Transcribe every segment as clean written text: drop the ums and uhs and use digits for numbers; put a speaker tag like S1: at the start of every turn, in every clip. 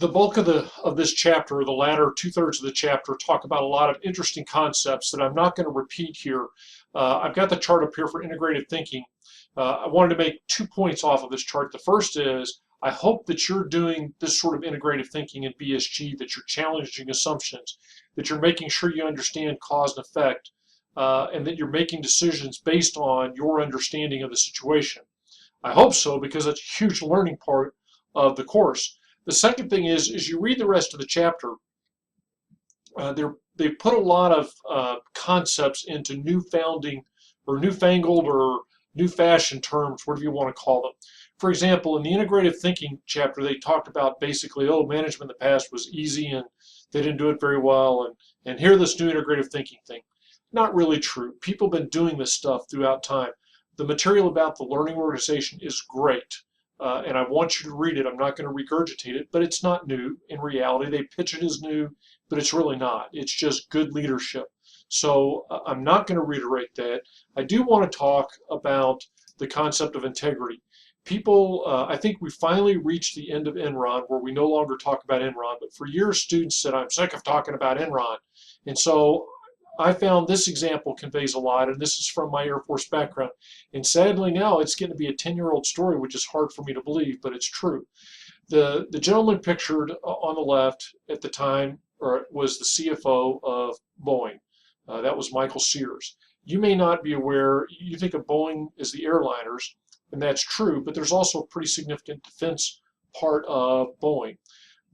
S1: The bulk of this chapter, or the latter two-thirds of the chapter, talk about a lot of interesting concepts that I'm not going to repeat here. I've got the chart up here for integrated thinking. I wanted to make 2 points off of this chart. The first is I hope that you're doing this sort of integrative thinking in BSG, that you're challenging assumptions, that you're making sure you understand cause and effect, and that you're making decisions based on your understanding of the situation. I hope so, because that's a huge learning part of the course. The second thing is, as you read the rest of the chapter, they put a lot of concepts into newfangled or new-fashioned terms, whatever you want to call them. For example, in the integrative thinking chapter, they talked about basically, oh, management in the past was easy and they didn't do it very well, and here this new integrative thinking thing. Not really true. People have been doing this stuff throughout time. The material about the learning organization is great. And I want you to read it. I'm not going to regurgitate it, but it's not new. In reality, they pitch it as new, but it's really not. It's just good leadership. So I'm not going to reiterate that. I do want to talk about the concept of integrity. People, I think we finally reached the end of Enron where we no longer talk about Enron, but for years students said, I'm sick of talking about Enron. And so I found this example conveys a lot, and this is from my Air Force background. And sadly now it's going to be a 10-year-old story, which is hard for me to believe, but it's true. The gentleman pictured on the left at the time was the CFO of Boeing. That was Michael Sears. You may not be aware, you think of Boeing as the airliners, and that's true, but there's also a pretty significant defense part of Boeing.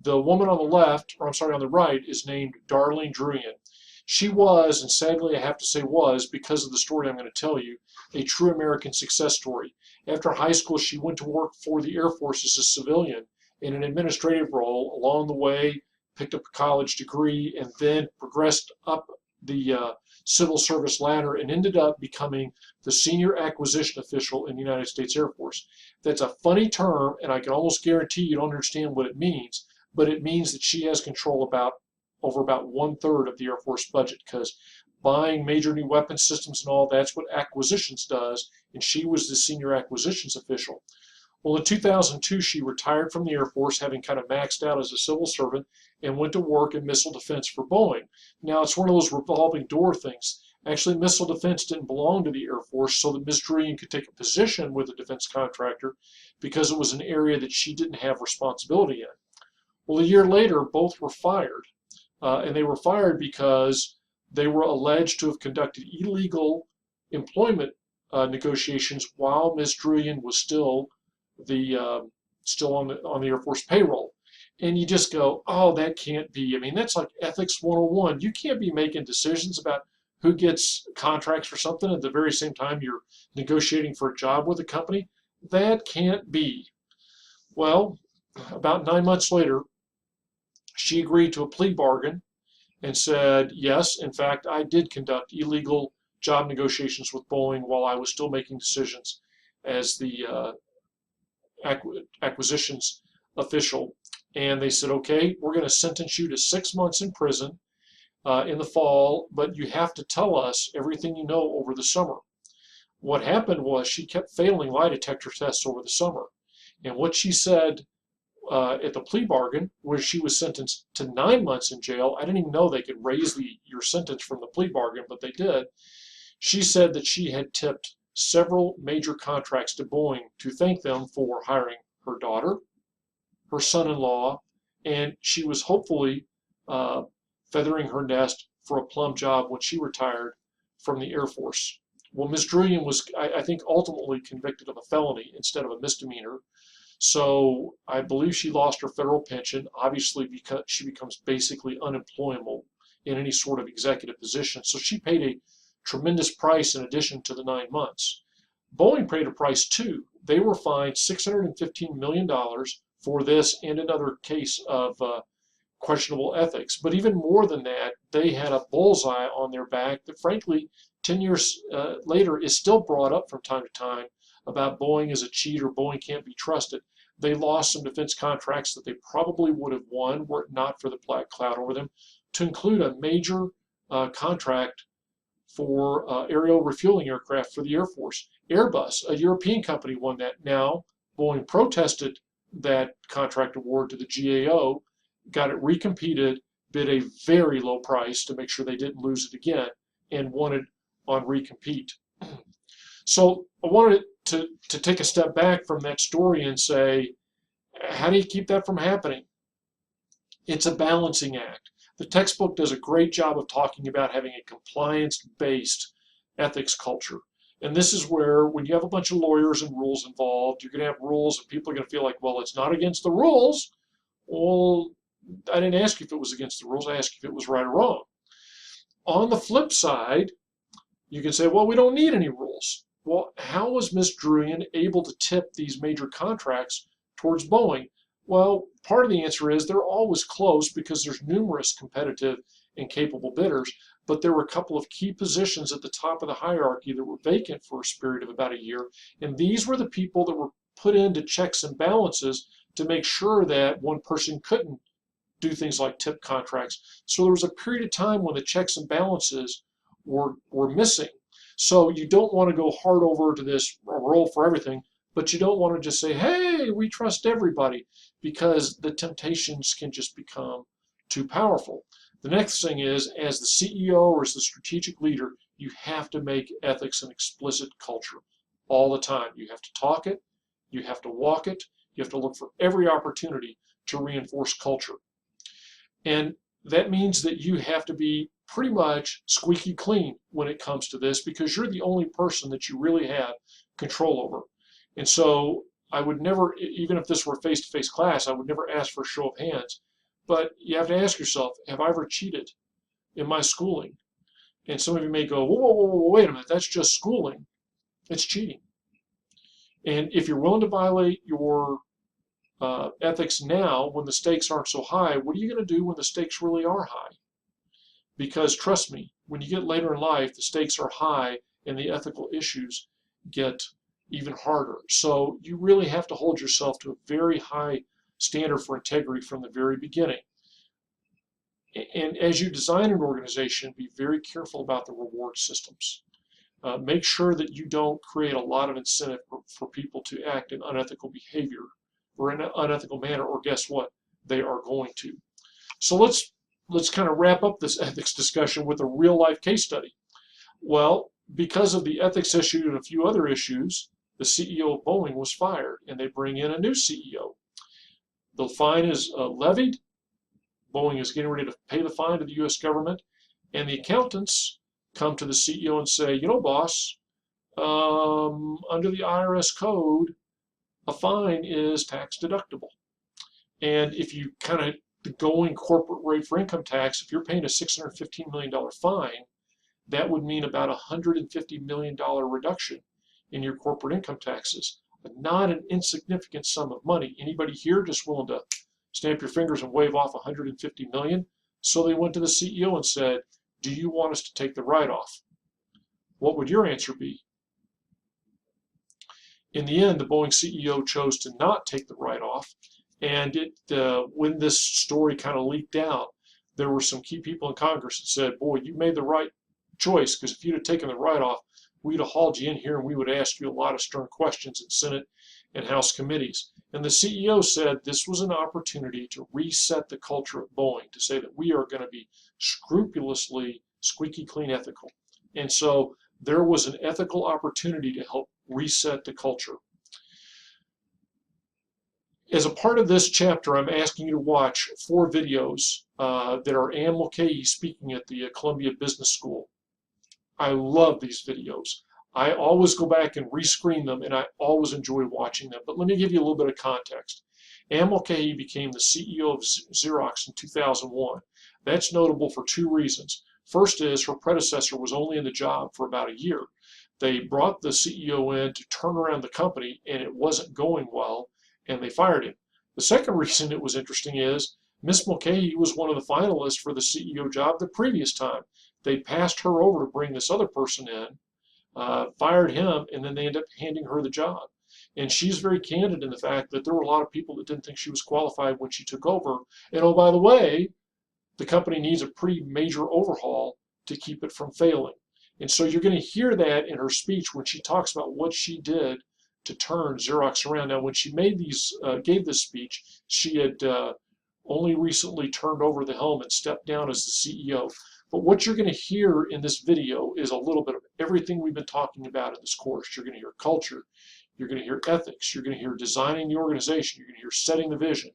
S1: The woman on the left, or I'm sorry, on the right, is named Darlene Druyan. She was, and sadly I have to say was, because of the story I'm going to tell you, a true American success story. After high school, she went to work for the Air Force as a civilian in an administrative role. Along the way, picked up a college degree, and then progressed up the civil service ladder and ended up becoming the senior acquisition official in the United States Air Force. That's a funny term, and I can almost guarantee you don't understand what it means, but it means that she has control over about 1/3 of the Air Force budget, because buying major new weapon systems and all, that's what acquisitions does, and she was the senior acquisitions official. Well, in 2002, she retired from the Air Force, having kind of maxed out as a civil servant, and went to work in missile defense for Boeing. Now, it's one of those revolving door things. Actually, missile defense didn't belong to the Air Force, so that Ms. Druyan could take a position with a defense contractor because it was an area that she didn't have responsibility in. Well, a year later, both were fired. And they were fired because they were alleged to have conducted illegal employment negotiations while Ms. Druyan was still on the Air Force payroll. And you just go, oh, that can't be. I mean, that's like ethics 101. You can't be making decisions about who gets contracts for something at the very same time you're negotiating for a job with a company. That can't be. Well, about 9 months later, she agreed to a plea bargain and said, yes, in fact, I did conduct illegal job negotiations with Boeing while I was still making decisions as the acquisitions official. And they said, okay, we're going to sentence you to 6 months in prison in the fall, but you have to tell us everything you know over the summer. What happened was she kept failing lie detector tests over the summer. And what she said at the plea bargain, where she was sentenced to 9 months in jail. I didn't even know they could raise your sentence from the plea bargain, but they did. She said that she had tipped several major contracts to Boeing to thank them for hiring her daughter, her son-in-law, and she was hopefully feathering her nest for a plum job when she retired from the Air Force. Well, Ms. Druyan was, I think, ultimately convicted of a felony instead of a misdemeanor. So I believe she lost her federal pension, obviously because she becomes basically unemployable in any sort of executive position. So she paid a tremendous price in addition to the 9 months. Boeing paid a price too. They were fined $615 million for this and another case of questionable ethics. But even more than that, they had a bullseye on their back that frankly, 10 years later is still brought up from time to time about Boeing as a cheat or Boeing can't be trusted. They lost some defense contracts that they probably would have won were it not for the black cloud over them, to include a major contract for aerial refueling aircraft for the Air Force. Airbus, a European company, won that. Now, Boeing protested that contract award to the GAO, got it recompeted, bid a very low price to make sure they didn't lose it again, and won it on recompete. So I wanted to take a step back from that story and say, how do you keep that from happening? It's a balancing act. The textbook does a great job of talking about having a compliance-based ethics culture. And this is where, when you have a bunch of lawyers and rules involved, you're going to have rules and people are going to feel like, well, it's not against the rules. Well, I didn't ask you if it was against the rules. I asked you if it was right or wrong. On the flip side, you can say, well, we don't need any rules. Well, how was Ms. Druyan able to tip these major contracts towards Boeing? Well, part of the answer is they're always close because there's numerous competitive and capable bidders, but there were a couple of key positions at the top of the hierarchy that were vacant for a period of about a year, and these were the people that were put into checks and balances to make sure that one person couldn't do things like tip contracts. So there was a period of time when the checks and balances were missing. So you don't want to go hard over to this roll for everything, but you don't want to just say, hey, we trust everybody, because the temptations can just become too powerful. The next thing is, as the CEO or as the strategic leader, you have to make ethics an explicit culture all the time. You have to talk it, you have to walk it, you have to look for every opportunity to reinforce culture. And that means that you have to be pretty much squeaky clean when it comes to this, because you're the only person that you really have control over. And so I would never, even if this were a face-to-face class, I would never ask for a show of hands. But you have to ask yourself, have I ever cheated in my schooling? And some of you may go, whoa, whoa, whoa, whoa, wait a minute, that's just schooling. It's cheating. And if you're willing to violate your ethics now when the stakes aren't so high, what are you going to do when the stakes really are high? Because trust me, when you get later in life, the stakes are high and the ethical issues get even harder. So you really have to hold yourself to a very high standard for integrity from the very beginning. And as you design an organization, be very careful about the reward systems. Make sure that you don't create a lot of incentive for people to act in unethical behavior or in an unethical manner, or guess what? They are going to. So let's kind of wrap up this ethics discussion with a real life case study. Well, because of the ethics issue and a few other issues, the CEO of Boeing was fired, and they bring in a new CEO. The fine is levied. Boeing is getting ready to pay the fine to the U.S. government, and the accountants come to the CEO and say, you know, boss, under the IRS code, a fine is tax deductible. And if you kind of the going corporate rate for income tax, if you're paying a $615 million fine, that would mean about $150 million reduction in your corporate income taxes. But not an insignificant sum of money. Anybody here just willing to snap your fingers and wave off $150 million? So they went to the CEO and said, do you want us to take the write-off? What would your answer be? In the end, the Boeing CEO chose to not take the write-off, and when this story kind of leaked out, there were some key people in Congress that said, boy, you made the right choice, because if you'd have taken the write-off, we'd have hauled you in here and we would ask you a lot of stern questions in Senate and House committees. And the CEO said this was an opportunity to reset the culture at Boeing, to say that we are going to be scrupulously squeaky clean ethical. And so there was an ethical opportunity to help reset the culture. As a part of this chapter, I'm asking you to watch 4 videos that are Anne Mulcahy speaking at the Columbia Business School. I love these videos. I always go back and rescreen them, and I always enjoy watching them. But let me give you a little bit of context. Anne Mulcahy became the CEO of Xerox in 2001. That's notable for 2 reasons. First is her predecessor was only in the job for about a year. They brought the CEO in to turn around the company, and it wasn't going well, and they fired him. The second reason it was interesting is Miss Mulcahy was one of the finalists for the CEO job the previous time. They passed her over to bring this other person in, fired him, and then they ended up handing her the job. And she's very candid in the fact that there were a lot of people that didn't think she was qualified when she took over. And oh, by the way, the company needs a pretty major overhaul to keep it from failing. And so you're going to hear that in her speech when she talks about what she did to turn Xerox around. Now, when she made gave this speech, she had only recently turned over the helm and stepped down as the CEO. But what you're going to hear in this video is a little bit of everything we've been talking about in this course. You're going to hear culture, you're going to hear ethics, you're going to hear designing the organization, you're going to hear setting the vision.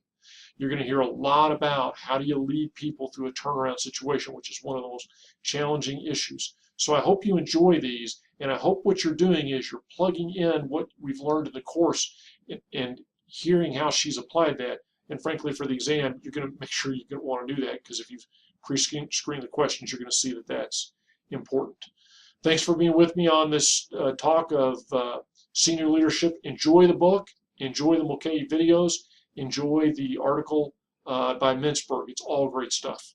S1: You're going to hear a lot about how do you lead people through a turnaround situation, which is one of the most challenging issues. So I hope you enjoy these, and I hope what you're doing is you're plugging in what we've learned in the course and hearing how she's applied that. And frankly, for the exam, you're going to make sure you're going to want to do that, because if you've pre-screened the questions, you're going to see that that's important. Thanks for being with me on this talk of senior leadership. Enjoy the book, enjoy the Mulcahy videos, enjoy the article by Mintzberg. It's all great stuff.